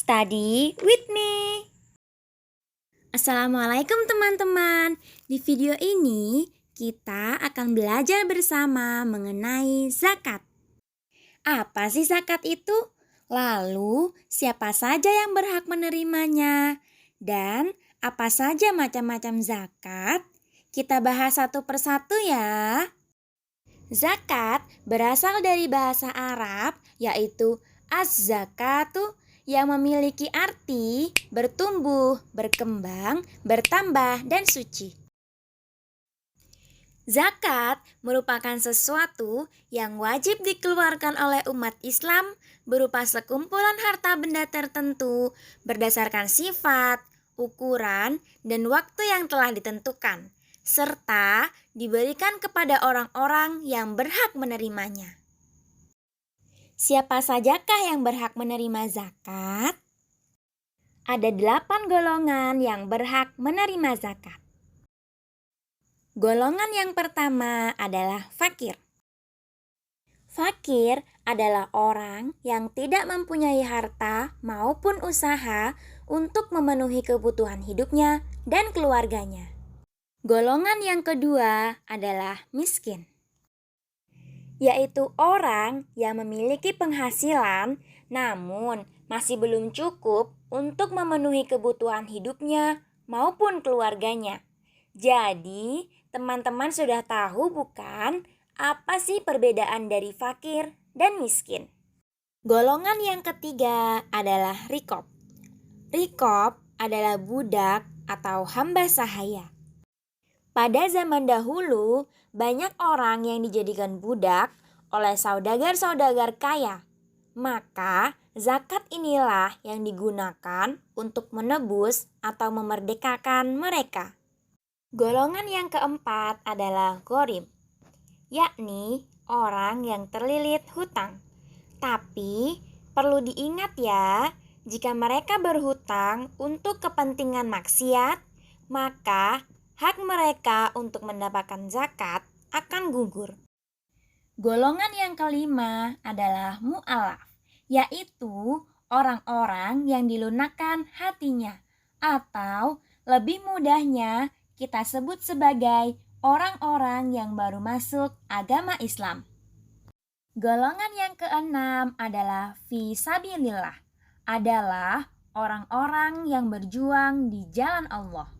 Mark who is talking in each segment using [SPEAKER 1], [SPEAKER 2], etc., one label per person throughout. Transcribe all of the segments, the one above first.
[SPEAKER 1] Study with me. Assalamualaikum teman-teman. Di video ini kita akan belajar bersama mengenai zakat. Apa sih zakat itu? Lalu siapa saja yang berhak menerimanya? Dan apa saja macam-macam zakat? Kita bahas satu persatu ya. Zakat berasal dari bahasa Arab yaitu az-zakatu, yang memiliki arti bertumbuh, berkembang, bertambah, dan suci. Zakat merupakan sesuatu yang wajib dikeluarkan oleh umat Islam berupa sekumpulan harta benda tertentu berdasarkan sifat, ukuran, dan waktu yang telah ditentukan, serta diberikan kepada orang-orang yang berhak menerimanya. Siapa sajakah yang berhak menerima zakat? Ada 8 golongan yang berhak menerima zakat. Golongan yang pertama adalah fakir. Fakir adalah orang yang tidak mempunyai harta maupun usaha untuk memenuhi kebutuhan hidupnya dan keluarganya. Golongan yang kedua adalah miskin, yaitu orang yang memiliki penghasilan namun masih belum cukup untuk memenuhi kebutuhan hidupnya maupun keluarganya. Jadi, teman-teman sudah tahu bukan apa sih perbedaan dari fakir dan miskin? Golongan yang ketiga adalah riqab. Riqab adalah budak atau hamba sahaya. Pada zaman dahulu, banyak orang yang dijadikan budak oleh saudagar-saudagar kaya. Maka, zakat inilah yang digunakan untuk menebus atau memerdekakan mereka. Golongan yang keempat adalah gharib, yakni orang yang terlilit hutang. Tapi, perlu diingat ya, jika mereka berhutang untuk kepentingan maksiat, maka hak mereka untuk mendapatkan zakat akan gugur. Golongan yang kelima adalah mu'alaf, yaitu orang-orang yang dilunakkan hatinya, atau lebih mudahnya kita sebut sebagai orang-orang yang baru masuk agama Islam. Golongan yang keenam adalah fi sabilillah, adalah orang-orang yang berjuang di jalan Allah.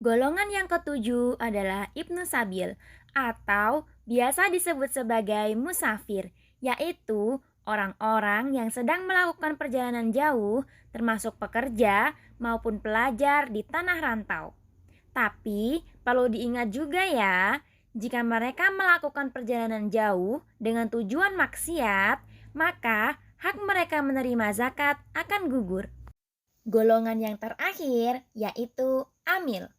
[SPEAKER 1] Golongan yang ketujuh adalah ibnu sabil atau biasa disebut sebagai musafir, yaitu orang-orang yang sedang melakukan perjalanan jauh termasuk pekerja maupun pelajar di tanah rantau. Tapi perlu diingat juga ya, jika mereka melakukan perjalanan jauh dengan tujuan maksiat, maka hak mereka menerima zakat akan gugur. Golongan yang terakhir yaitu amil.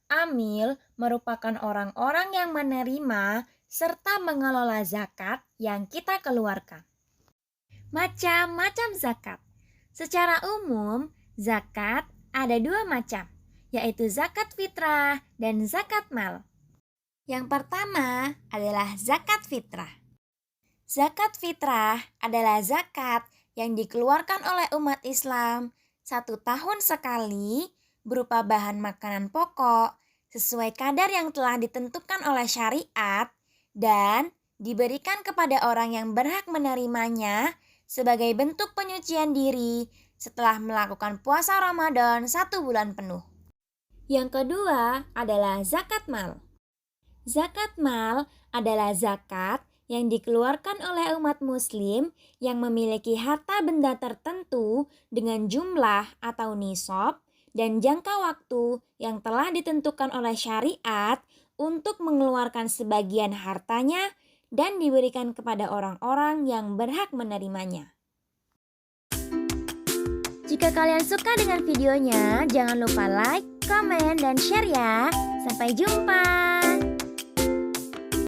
[SPEAKER 1] Amil merupakan orang-orang yang menerima serta mengelola zakat yang kita keluarkan. Macam-macam zakat. Secara umum, zakat ada 2 macam, yaitu zakat fitrah dan zakat mal. Yang pertama adalah zakat fitrah. Zakat fitrah adalah zakat yang dikeluarkan oleh umat Islam 1 tahun sekali berupa bahan makanan pokok sesuai kadar yang telah ditentukan oleh syariat dan diberikan kepada orang yang berhak menerimanya sebagai bentuk penyucian diri setelah melakukan puasa Ramadan 1 bulan penuh. Yang kedua adalah zakat mal. Zakat mal adalah zakat yang dikeluarkan oleh umat muslim yang memiliki harta benda tertentu dengan jumlah atau nisab dan jangka waktu yang telah ditentukan oleh syariat untuk mengeluarkan sebagian hartanya dan diberikan kepada orang-orang yang berhak menerimanya. Jika kalian suka dengan videonya, jangan lupa like, komen, dan share ya. Sampai jumpa!